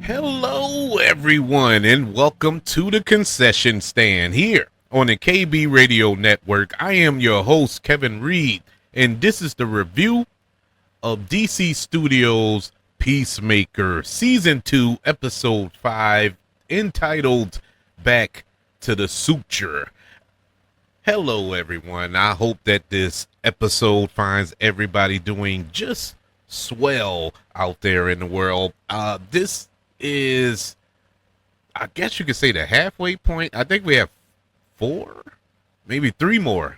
Hello, everyone, and welcome to the concession stand here on the KB Radio Network. I am your host, Kevin Reed, and this is the review of DC Studios' Peacemaker Season 2, Episode 5, entitled Back to the Suture. Hello, everyone. I hope that this episode finds everybody doing just swell out there in the world. This is, I guess you could say, the halfway point. I think we have maybe three more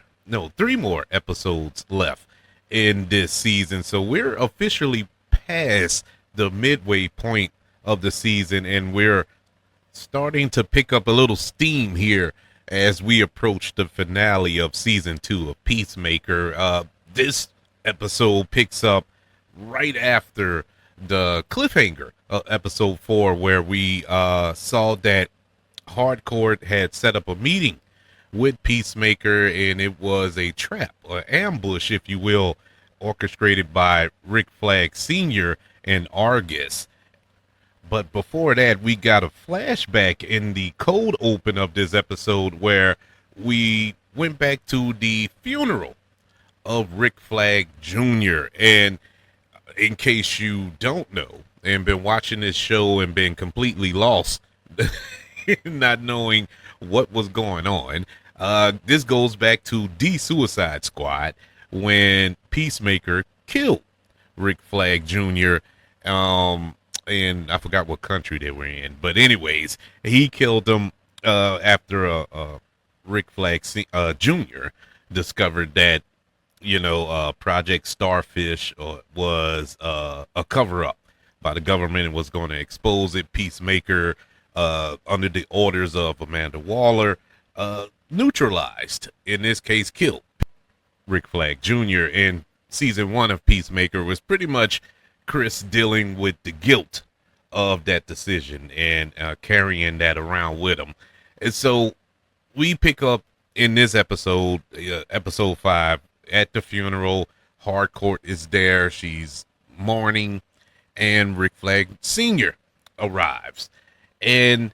episodes left in this season. So we're officially past the midway point of the season, and we're starting to pick up a little steam here as we approach the finale of season 2 of Peacemaker. This episode picks up right after the cliffhanger of episode 4, where we saw that Hardcore had set up a meeting with Peacemaker, and it was a trap, or ambush, if you will, orchestrated by Rick Flag Sr. and Argus. But before that, we got a flashback in the cold open of this episode where we went back to the funeral of Rick Flag Jr. And in case you don't know and been watching this show and been completely lost, not knowing what was going on, this goes back to the Suicide Squad when Peacemaker killed Rick Flag Jr. And I forgot what country they were in, but anyways, he killed him after Rick Flag Jr. discovered that Project Starfish was a cover-up by the government and was going to expose it. Peacemaker, under the orders of Amanda Waller, neutralized, in this case killed, Rick Flag Jr. And season 1 of Peacemaker was pretty much Chris dealing with the guilt of that decision and carrying that around with him. And so we pick up in this episode, episode 5, at the funeral. Hardcourt is there. She's mourning, and Rick Flag Sr. arrives. And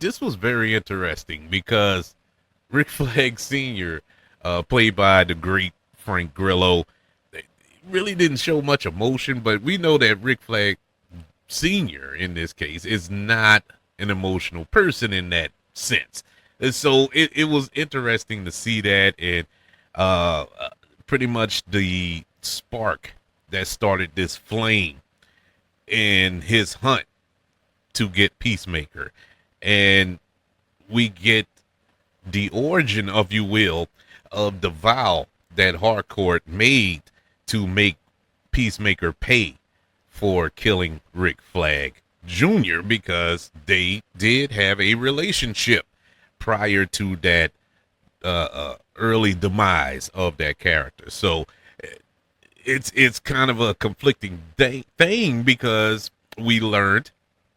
this was very interesting because Rick Flag Sr., played by the great Frank Grillo, really didn't show much emotion, but we know that Rick Flag Sr. in this case is not an emotional person in that sense. And so it was interesting to see that, and pretty much the spark that started this flame in his hunt to get Peacemaker. And we get the origin, of you will, of the vow that Harcourt made to make Peacemaker pay for killing Rick Flag Jr. because they did have a relationship prior to that early demise of that character. So it's kind of a conflicting thing because we learned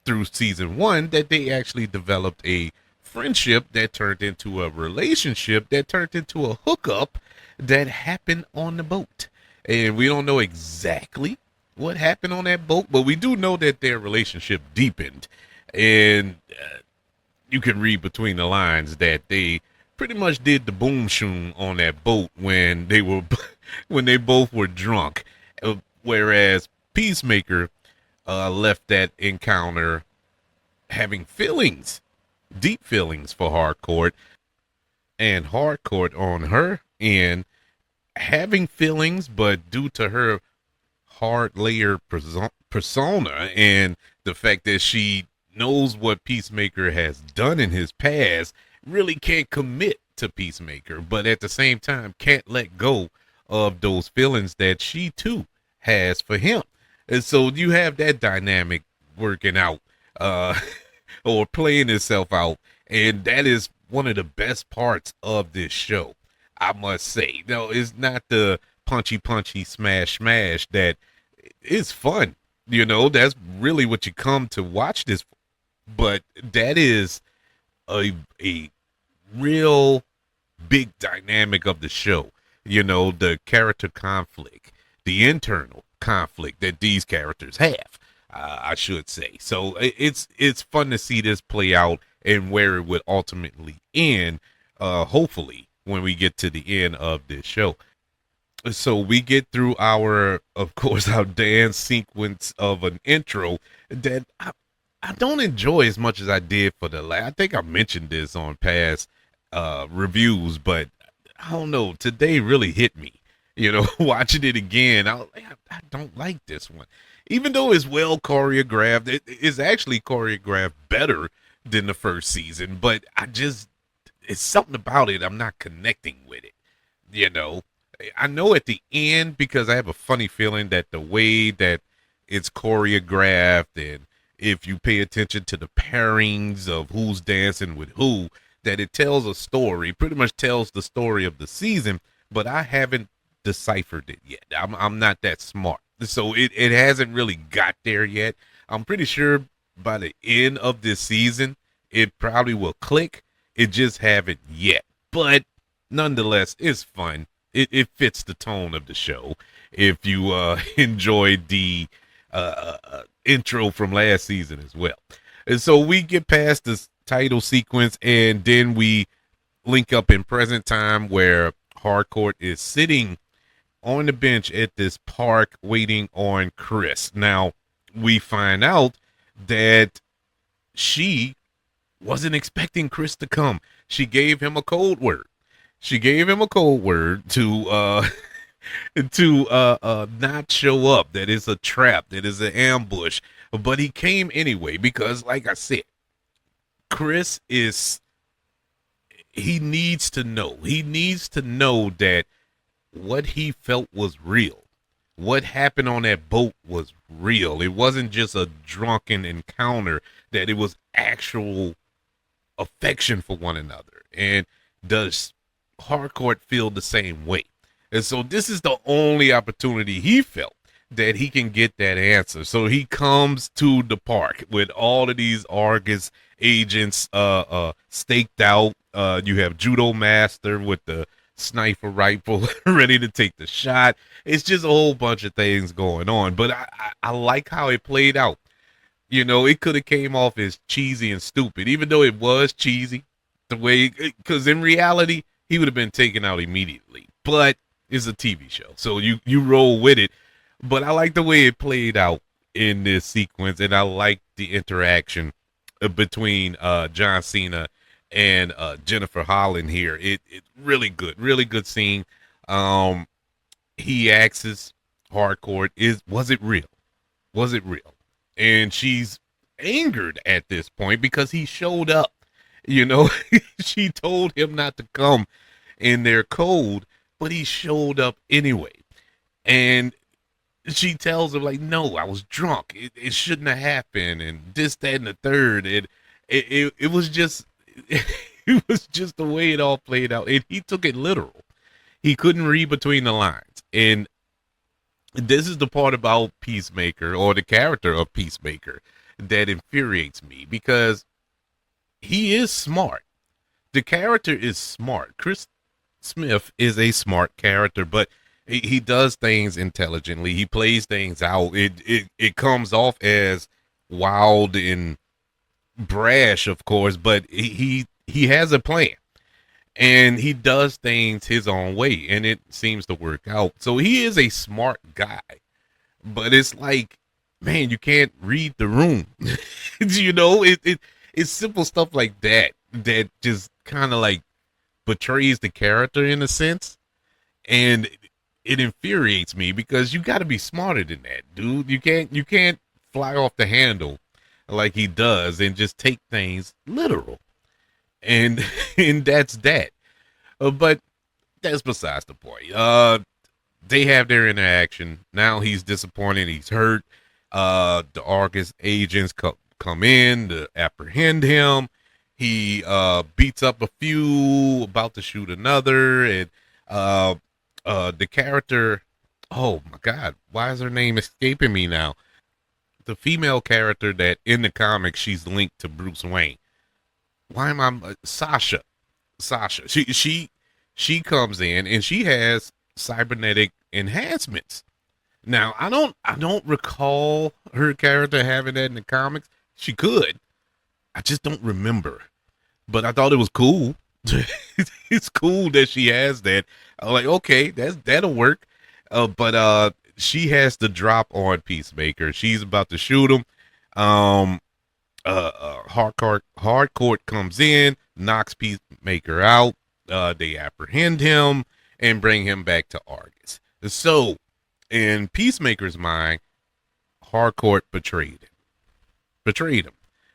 through season 1 that they actually developed a friendship that turned into a relationship that turned into a hookup that happened on the boat. And we don't know exactly what happened on that boat, but we do know that their relationship deepened. And you can read between the lines that they pretty much did the boom shoom on that boat when they were when they both were drunk. Whereas Peacemaker left that encounter having feelings, deep feelings for Harcourt, and Harcourt on her end having feelings, but due to her hard layer persona and the fact that she knows what Peacemaker has done in his past, really can't commit to Peacemaker, but at the same time can't let go of those feelings that she too has for him. And so you have that dynamic working out or playing itself out, and that is one of the best parts of this show, I must say. No, it's not the punchy smash that is fun. That's really what you come to watch this, but that is a real big dynamic of the show. The character conflict, the internal conflict that these characters have. I should say. So it's fun to see this play out and where it would ultimately end. Hopefully, when we get to the end of this show. So we get through our, of course, our dance sequence of an intro that I don't enjoy as much as I did for the last. I think I mentioned this on past reviews, but I don't know. Today really hit me. Watching it again, I was like, I don't like this one. Even though it's well choreographed, it is actually choreographed better than the first season, but it's something about it. I'm not connecting with it. You know, I know at the end because I have a funny feeling that the way that it's choreographed and if you pay attention to the pairings of who's dancing with who, that it tells a story, pretty much tells the story of the season, but I haven't deciphered it yet. I'm not that smart. So it hasn't really got there yet. I'm pretty sure by the end of this season, it probably will click. It just haven't yet. But nonetheless, it's fun. It fits the tone of the show. If you enjoyed the intro from last season as well. And so we get past this title sequence and then we link up in present time where Harcourt is sitting on the bench at this park waiting on Chris. Now, we find out that she wasn't expecting Chris to come. She gave him a code word. She gave him a code word to not show up. That is a trap. That is an ambush. But he came anyway because, like I said, Chris he needs to know. He needs to know that what he felt was real. What happened on that boat was real. It wasn't just a drunken encounter, that it was actual affection for one another. And does Harcourt feel the same way? And so this is the only opportunity he felt that he can get that answer. So he comes to the park with all of these Argus agents staked out. You have Judo Master with the sniper rifle ready to take the shot. It's just a whole bunch of things going on. But I like how it played out. It could have came off as cheesy and stupid, even though it was cheesy. The way, because in reality, he would have been taken out immediately. But it's a TV show, so you roll with it. But I like the way it played out in this sequence, and I like the interaction between John Cena and Jennifer Holland here. It really good scene. He asks Harcourt, was it real? Was it real? And she's angered at this point because he showed up. She told him not to come in their code, but he showed up anyway. And she tells him, like, no, I was drunk. It shouldn't have happened. And this, that, and the third. And it was just, it was just the way it all played out. And he took it literal. He couldn't read between the lines. And this is the part about Peacemaker, or the character of Peacemaker, that infuriates me because he is smart. The character is smart. Chris Smith is a smart character, but he does things intelligently. He plays things out. It comes off as wild and brash, of course, but he has a plan. And he does things his own way, and it seems to work out. So he is a smart guy. But it's like, man, you can't read the room. It's simple stuff like that just kind of like betrays the character in a sense. And it infuriates me because you got to be smarter than that, dude. You can't fly off the handle like he does and just take things literal. And and that's that. But that's besides the point. They have their interaction. Now he's disappointed. He's hurt. The Argus agents come in to apprehend him. He beats up a few, about to shoot another, and the character, oh my God, why is her name escaping me now? The female character that in the comics she's linked to Bruce Wayne. Why am I Sasha? She comes in and she has cybernetic enhancements. Now, I don't recall her character having that in the comics. She could. I just don't remember. But I thought it was cool. It's cool that she has that. I'm like, okay, that'll work. But she has to drop on Peacemaker. She's about to shoot him. Um, Hardcourt comes in, knocks Peacemaker out. They apprehend him and bring him back to Argus. So, in Peacemaker's mind, Hardcourt betrayed him.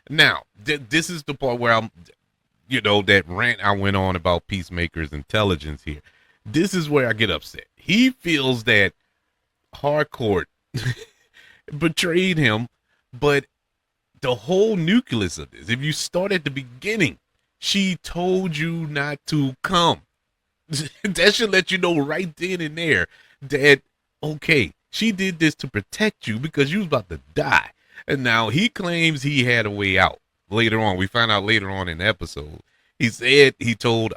Now, this is the part where that rant I went on about Peacemaker's intelligence here. This is where I get upset. He feels that Hardcourt betrayed him, but the whole nucleus of this, if you start at the beginning, she told you not to come. That should let you know right then and there that, okay, she did this to protect you because you was about to die. And now he claims he had a way out. Later on, we find out later on in the episode, he told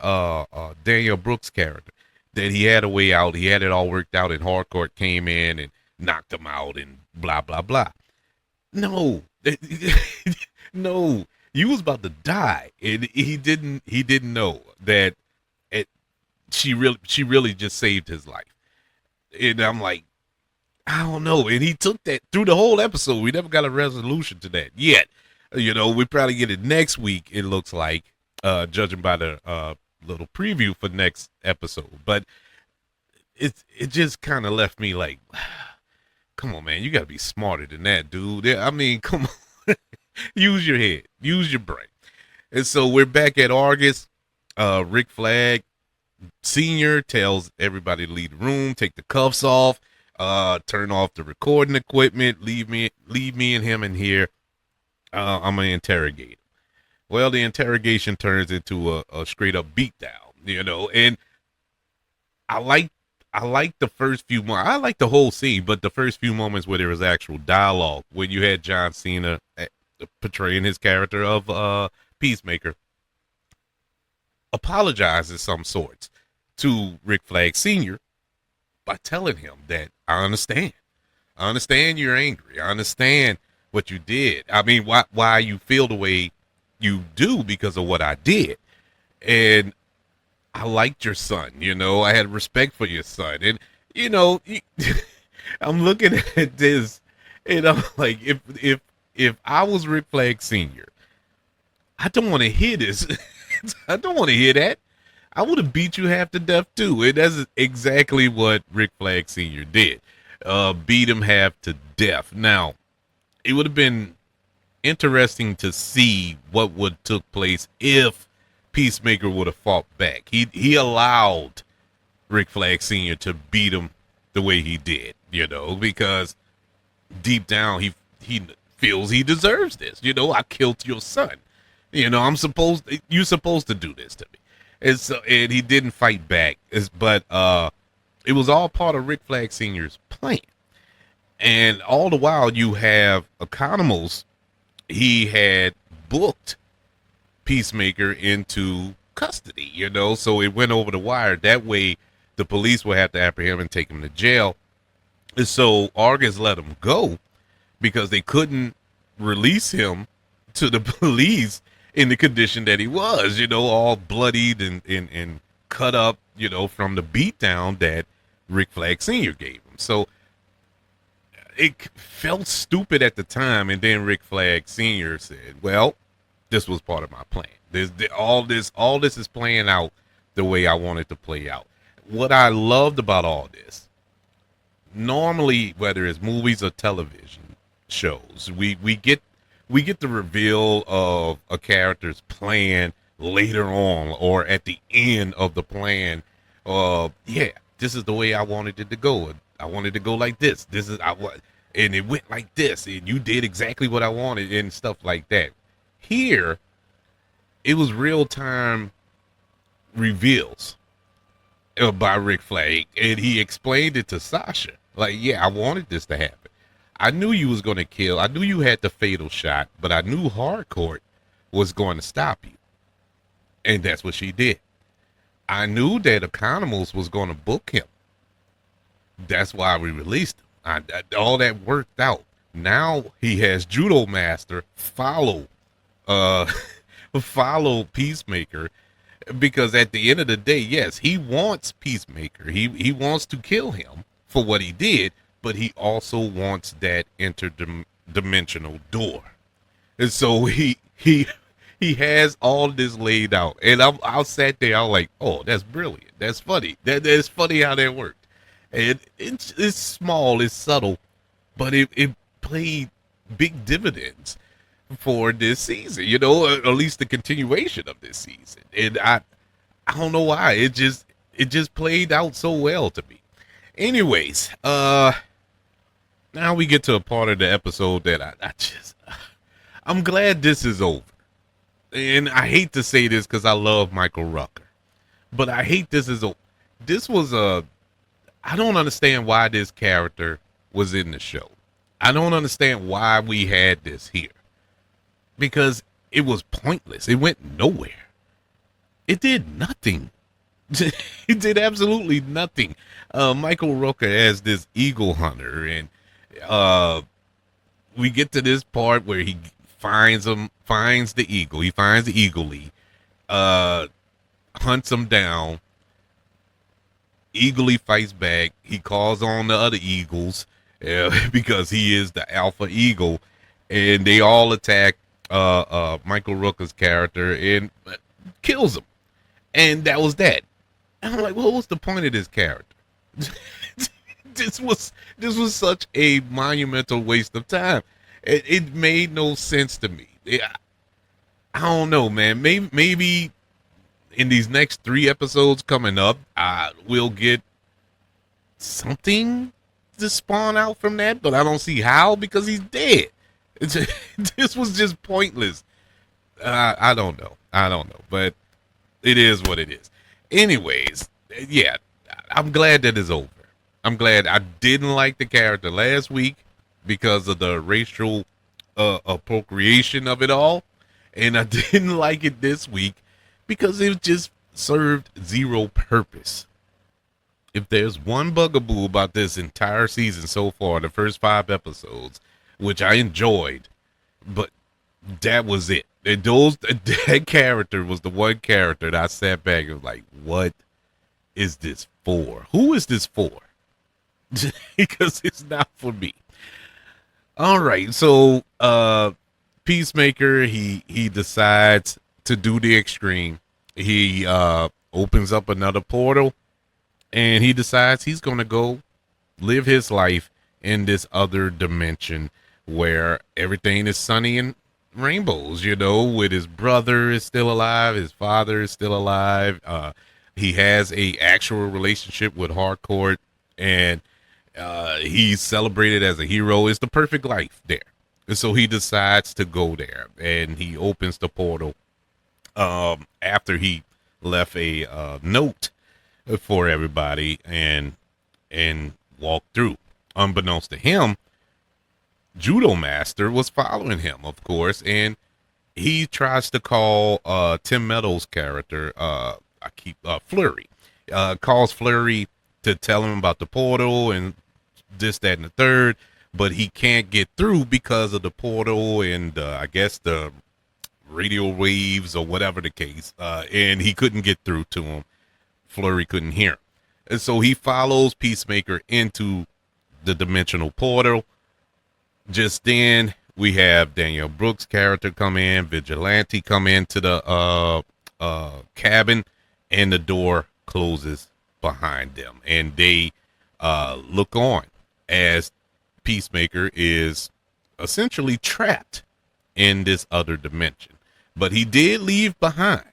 Daniel Brooks' character that he had a way out. He had it all worked out, and Harcourt came in and knocked him out and blah blah blah. No, no, you was about to die, and he didn't know that she really just saved his life. And I'm like, I don't know. And he took that through the whole episode. We never got a resolution to that yet. We probably get it next week, it looks like, judging by the little preview for next episode. But it just kind of left me like, come on, man, you got to be smarter than that, dude. I mean, come on. Use your head. Use your brain. And so we're back at Argus. Rick Flag Sr. tells everybody to leave the room, take the cuffs off, turn off the recording equipment, leave me and him in here. I'm gonna interrogate him. Well, the interrogation turns into a straight up beatdown, and I like the first few moments. I like the whole scene, but the first few moments where there was actual dialogue, when you had John Cena portraying his character of Peacemaker, apologizes some sorts to Rick Flag Sr. by telling him that I understand. I understand you're angry. I understand what you did. I mean, why you feel the way you do because of what I did. And I liked your son, I had respect for your son. And, I'm looking at this and I'm like, if I was Rick Flag Sr., I don't want to hear this. I don't want to hear that. I would have beat you half to death too. And that's exactly what Rick Flag Sr. did. Beat him half to death. Now, it would have been interesting to see what would took place if Peacemaker would have fought back. He allowed Rick Flag Sr. to beat him the way he did, because deep down he feels he deserves this. I killed your son. You're supposed to do this to me. And he didn't fight back. But it was all part of Rick Flag Sr.'s plan. And all the while you have Economos, he had booked Peacemaker into custody, so it went over the wire. That way the police would have to apprehend him and take him to jail. And so Argus let him go because they couldn't release him to the police in the condition that he was, all bloodied and cut up, from the beatdown that Rick Flag Sr. gave him. So it felt stupid at the time, and then Rick Flag Sr. said, well, this was part of my plan. All this is playing out the way I want it to play out. What I loved about all this, normally, whether it's movies or television shows, we get the reveal of a character's plan later on or at the end of the plan. This is the way I wanted it to go. I wanted to go like this. And it went like this, and you did exactly what I wanted and stuff like that. Here, it was real time reveals by Rick Flag, and he explained it to Sasha. Like, I wanted this to happen. I knew you was going to kill. I knew you had the fatal shot, but I knew Hardcourt was going to stop you. And that's what she did. I knew that Economos was going to book him. That's why we released him. All that worked out. Now he has Judo Master uh follow Peacemaker, because at the end of the day, yes, he wants Peacemaker. He wants to kill him for what he did, but he also wants that interdimensional door. And so he has all this laid out. And I sat there, I was like, oh, that's brilliant. That's funny. That's funny how that worked. And it's small, it's subtle, but it played big dividends for this season, at least the continuation of this season. And I don't know why. It just played out so well to me. Anyways, now we get to a part of the episode that I'm glad this is over. And I hate to say this because I love Michael Rucker, but I hate this is over. This was I don't understand why this character was in the show. I don't understand why we had this here, because it was pointless. It went nowhere. It did nothing. It did absolutely nothing. Michael Rooker as this eagle hunter, and we get to this part where he finds the eagle. He finds the eagle-y, hunts him down. Eagle-y fights back. He calls on the other eagles because he is the alpha eagle, and they all attack Michael Rooker's character and kills him. And that was that. And I'm like, what was the point of this character? This was such a monumental waste of time. It made no sense to me. I don't know, man. Maybe in these next 3 episodes coming up, we'll get something to spawn out from that, but I don't see how, because he's dead. This was just pointless. I don't know, but it is what it is. Anyways, yeah, I'm glad that it's over. I'm glad. I didn't like the character last week because of the racial appropriation of it all, and I didn't like it this week because it just served zero purpose. If there's one bugaboo about this entire season so far, the first 5 episodes, which I enjoyed, but that was it. That character was the one character that I sat back and was like, what is this for? Who is this for? Because it's not for me. All right, so Peacemaker, he decides to do the extreme. He opens up another portal, and he decides he's going to go live his life in this other dimension where everything is sunny and rainbows, with his brother is still alive, his father is still alive. He has a actual relationship with Harcourt, and he's celebrated as a hero. It's the perfect life there. And so he decides to go there, and he opens the portal after he left a note for everybody and walked through. Unbeknownst to him, Judo Master was following him, of course, and he tries to call Tim Meadows' character, Flurry, calls Flurry to tell him about the portal and this, that, and the third, but he can't get through because of the portal and I guess the radio waves or whatever the case, and he couldn't get through to him. Flurry couldn't hear him. And so he follows Peacemaker into the dimensional portal. Just then, we have Danielle Brooks' character come in, Vigilante come into the cabin, and the door closes behind them. And they look on as Peacemaker is essentially trapped in this other dimension. But he did leave behind.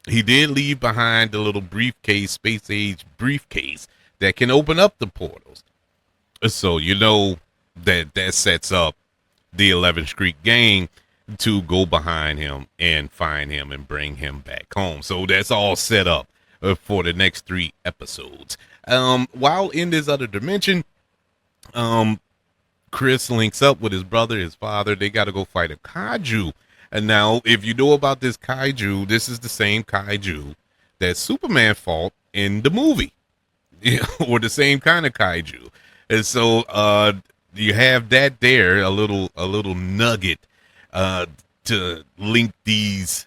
He did leave behind the little briefcase, space-age briefcase that can open up the portals. So that sets up the 11th Street gang to go behind him and find him and bring him back home. So that's all set up for the next 3 episodes. While in this other dimension, Chris links up with his brother, his father. They got to go fight a kaiju. And now, if you know about this kaiju, this is the same kaiju that Superman fought in the movie, or the same kind of kaiju. And so you have that there, a little nugget uh, to link these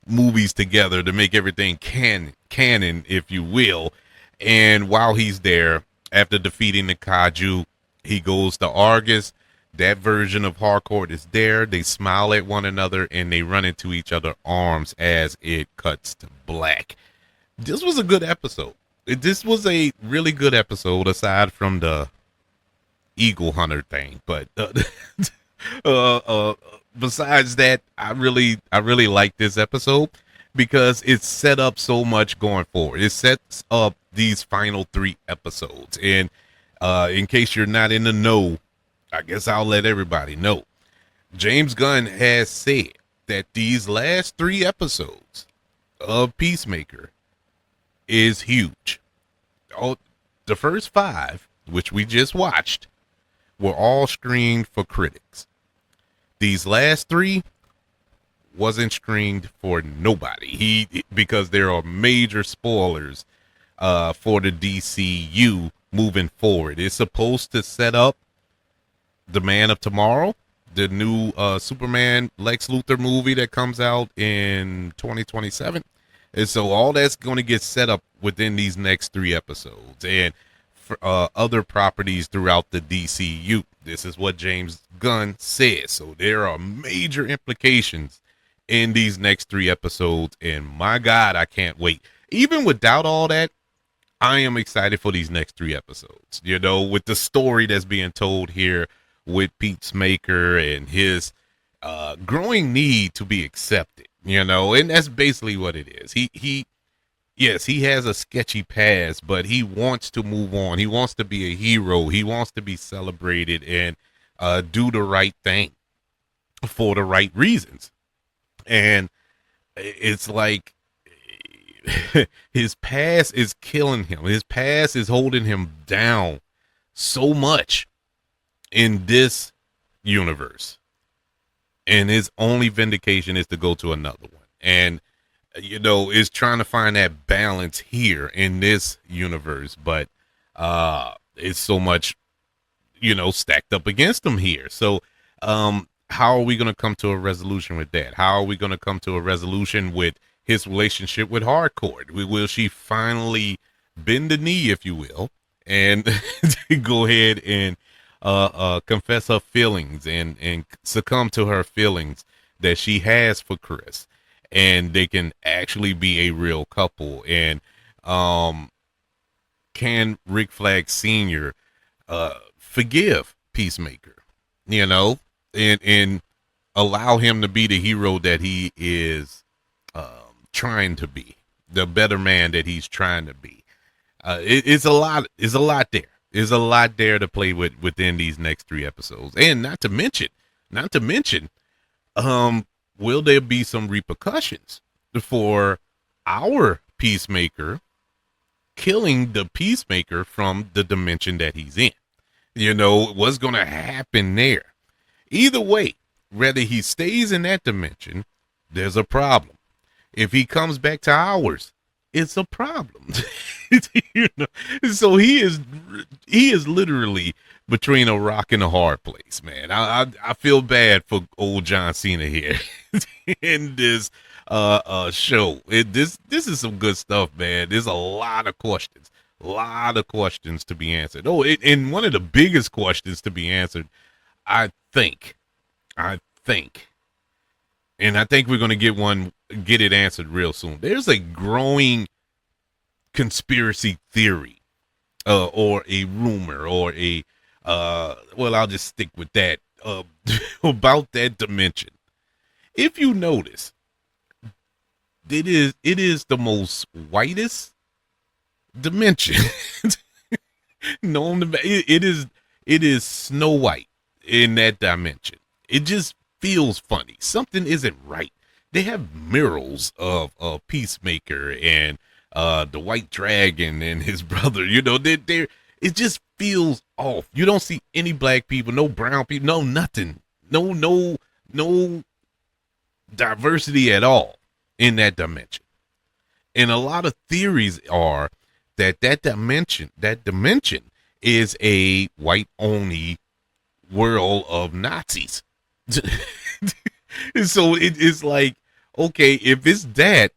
movies together to make everything canon, if you will. And while he's there, after defeating the Kaiju, he goes to Argus. That version of Harcourt is there. They smile at one another and they run into each other's arms as it cuts to black. This was a good episode. This was a really good episode, aside from the Eagle Hunter thing. But uh, uh, besides that, I really like this episode because it set up so much going forward. It sets up these final 3 episodes, and in case you're not in the know, I guess I'll let everybody know. James Gunn has said that these last 3 episodes of Peacemaker is huge. Oh, the first 5, which we just watched, were all screened for critics. These last 3 wasn't screened for nobody. Because there are major spoilers for the DCU moving forward. It's supposed to set up the Man of Tomorrow, the new Superman Lex Luthor movie that comes out in 2027. And so all that's going to get set up within these next 3 episodes. And for other properties throughout the DCU. This is what James Gunn says. So there are major implications in these next 3 episodes. And my God, I can't wait. Even without all that, I am excited for these next 3 episodes. You know, with the story that's being told here with Peacemaker and his growing need to be accepted, you know, and that's basically what it is. Yes, he has a sketchy past, but he wants to move on. He wants to be a hero. He wants to be celebrated and do the right thing for the right reasons. And it's like his past is killing him. His past is holding him down so much in this universe. And his only vindication is to go to another one. And you know, is trying to find that balance here in this universe, but it's so much, you know, stacked up against him here. So how are we going to come to a resolution with that? How are we going to come to a resolution with his relationship with Harcourt? Will she finally bend the knee, if you will, and go ahead and confess her feelings and succumb to her feelings that she has for Chris? And they can actually be a real couple. And can Rick Flag Sr. Forgive Peacemaker, you know, and allow him to be the hero that he is trying to be, the better man that he's trying to be. It's a lot. It's a lot there. There's a lot there to play with within these next 3 episodes, and not to mention, will there be some repercussions for our Peacemaker killing the Peacemaker from the dimension that he's in? You know, what's going to happen there? Either way, whether he stays in that dimension, there's a problem. If he comes back to ours, it's a problem. You know? So he is literally between a rock and a hard place, man. I feel bad for old John Cena here in this show. This is some good stuff, man. There's a lot of questions to be answered. Oh, and one of the biggest questions to be answered, I think, and I think we're going to get it answered real soon. There's a growing conspiracy theory, or a rumor, or a well, I'll just stick with that, about that dimension. If you notice, it is the most whitest dimension known to. It is Snow White in that dimension. It just feels funny. Something isn't right. They have murals of Peacemaker and the White Dragon and his brother. You know, it just feels off. You don't see any black people, no brown people, no nothing, no diversity at all in that dimension. And a lot of theories are that dimension is a white only world of Nazis. And so it's like, okay, if it's that,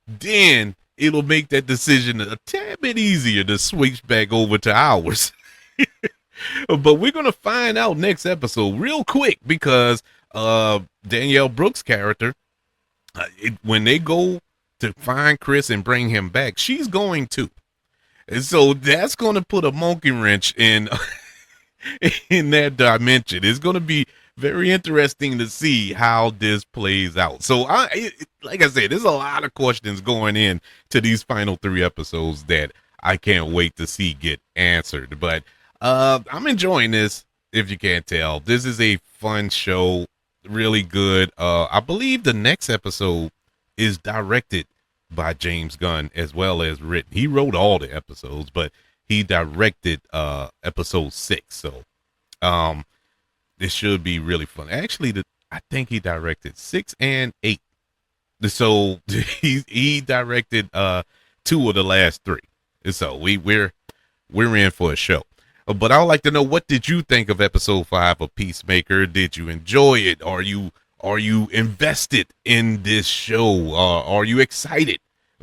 then it'll make that decision a tad bit easier to switch back over to ours. But we're gonna find out next episode real quick because Danielle Brooks' character, when they go to find Chris and bring him back, she's going to, and so that's gonna put a monkey wrench in in that dimension. It's gonna be very interesting to see how this plays out. So like I said, there's a lot of questions going in to these final 3 episodes that I can't wait to see get answered. But I'm enjoying this. If you can't tell, this is a fun show, really good. I believe the next episode is directed by James Gunn as well as written. He wrote all the episodes, but he directed episode 6. So this should be really fun. Actually, I think he directed 6 and 8. So he directed 2 of the last 3. So we're in for a show. But I would like to know, what did you think of episode 5 of Peacemaker? Did you enjoy it? Are you invested in this show? Are you excited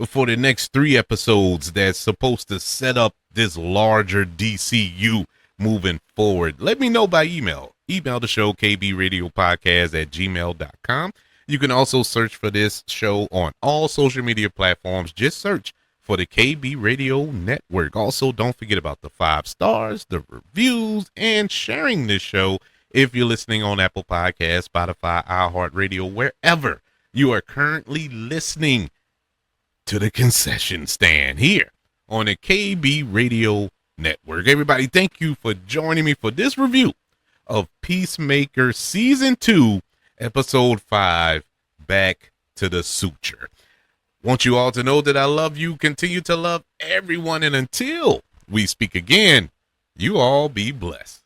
for the next 3 episodes that's supposed to set up this larger DCU moving forward? Let me know by email. Email the show, kbradiopodcast@gmail.com. You can also search for this show on all social media platforms. Just search for the KB Radio Network. Also, don't forget about the 5 stars, the reviews, and sharing this show if you're listening on Apple Podcasts, Spotify, iHeartRadio, wherever you are currently listening to the concession stand here on the KB Radio Network. Everybody, thank you for joining me for this review of Peacemaker Season 2, Episode 5, Back to the Suture. Want you all to know that I love you, continue to love everyone, and until we speak again, you all be blessed.